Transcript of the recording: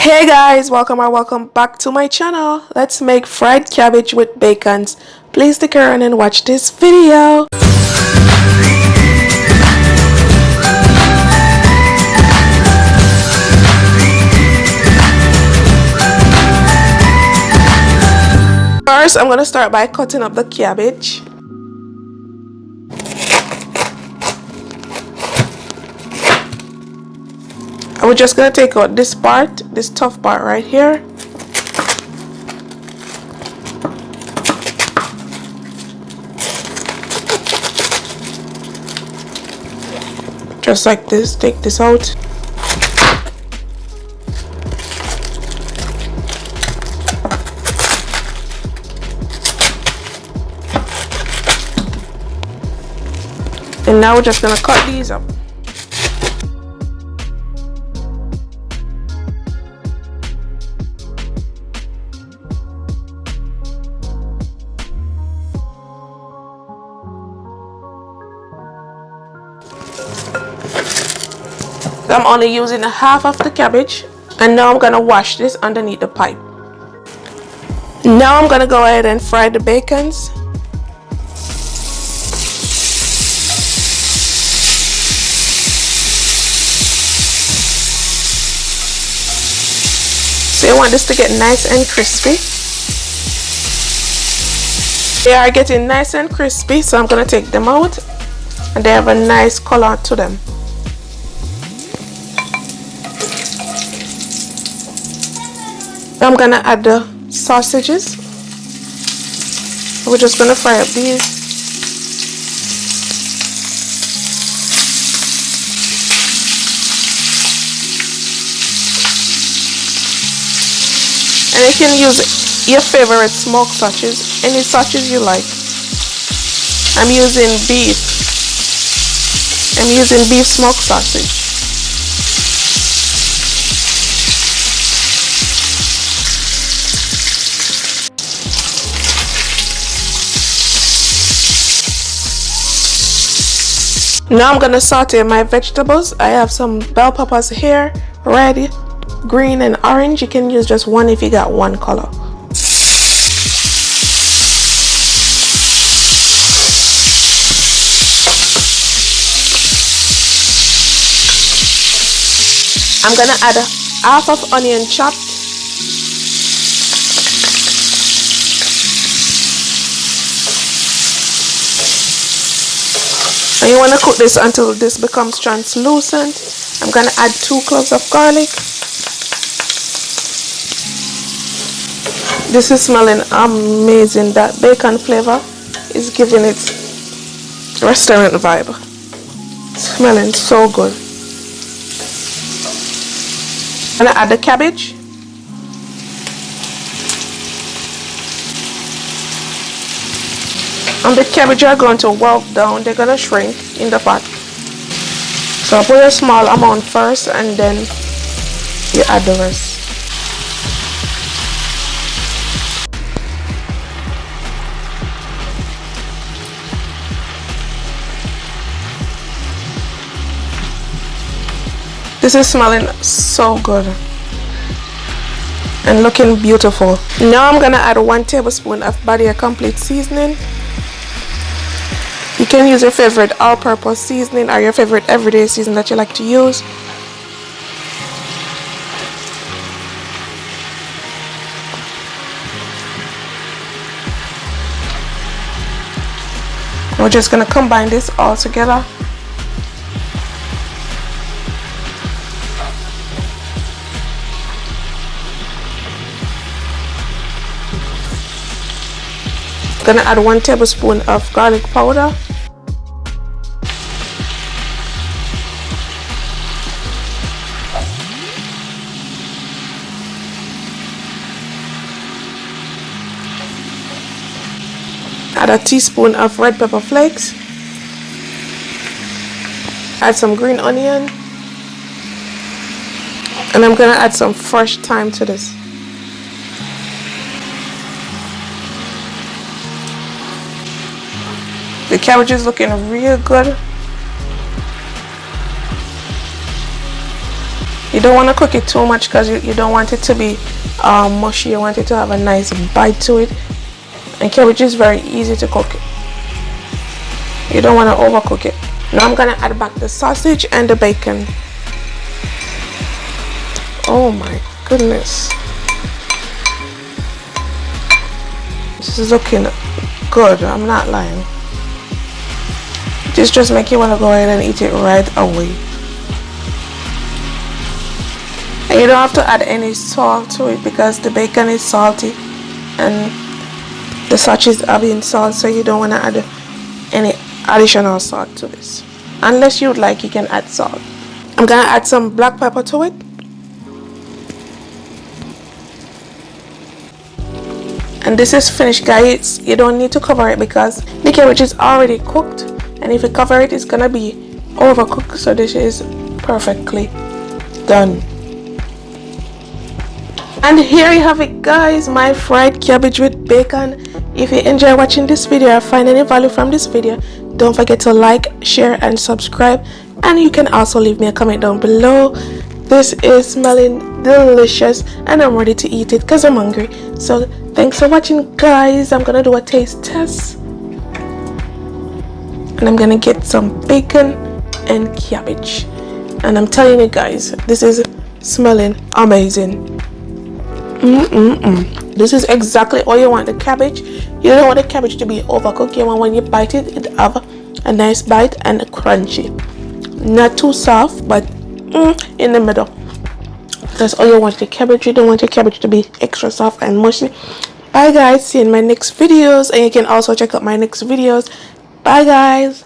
Hey guys, welcome or welcome back to my channel. Let's make fried cabbage with bacons. Please stick around and watch this video. First, I'm going to start by cutting up the cabbage. We're just going to take out this part, this tough part right here. Just like this, take this out. And now we're just going to cut these up. I'm only using a half of the cabbage, and now I'm going to wash this underneath the pipe. Now I'm going to go ahead and fry the bacons. So you want this to get nice and crispy. They are getting nice and crispy, so I'm going to take them out, and they have a nice color to them. I'm gonna add the sausages. We're just gonna fry up these. And you can use your favorite smoked sausages, any sausages you like. I'm using beef. I'm using beef smoked sausage. Now I'm gonna saute my vegetables. I have some bell peppers here, red, green, and orange. You can use just one if you got one color. I'm gonna add half of onion chopped. And you want to cook this until this becomes translucent. I'm going to add 2 cloves of garlic. This is smelling amazing. That bacon flavor is giving it restaurant vibe. Smelling so good. I'm going to add the cabbage. And the cabbage are going to wilt down, they're going to shrink in the pot. So put a small amount first and then you add the rest. This is smelling so good and looking beautiful. Now I'm going to add 1 tablespoon of Badia complete seasoning. You can use your favorite all-purpose seasoning or your favorite everyday seasoning that you like to use. We're just going to combine this all together. Gonna add 1 tablespoon of garlic powder. Add a teaspoon of red pepper flakes. Add some green onion. And I'm gonna add some fresh thyme to this. The cabbage is looking real good. You don't want to cook it too much because you don't want it to be mushy. You want it to have a nice bite to it. And cabbage is very easy to cook. You don't want to overcook it. Now I'm gonna add back the sausage and the bacon. Oh my goodness, this is looking good, I'm not lying. This just make you want to go ahead and eat it right away. And you don't have to add any salt to it because the bacon is salty and the sausages are being salt, so you don't want to add any additional salt to this. Unless you would like, you can add salt. I'm gonna add some black pepper to it. And this is finished, guys. You don't need to cover it because the cabbage is already cooked, and if you cover it, it's gonna be overcooked. So this is perfectly done. And here you have it, guys, my fried cabbage with bacon. If you enjoy watching this video or find any value from this video, don't forget to like, share and subscribe, and you can also leave me a comment down below. This is smelling delicious and I'm ready to eat it because I'm hungry. So thanks for watching, guys. I'm gonna do a taste test and I'm gonna get some bacon and cabbage, and I'm telling you guys, this is smelling amazing. This is exactly all you want. The cabbage, you don't want the cabbage to be overcooked. You want when you bite it, it have a nice bite and crunchy, not too soft, but in the middle. That's all you want. The cabbage, you don't want your cabbage to be extra soft and mushy. Bye guys, see you in my next videos, and you can also check out my next videos. Bye guys.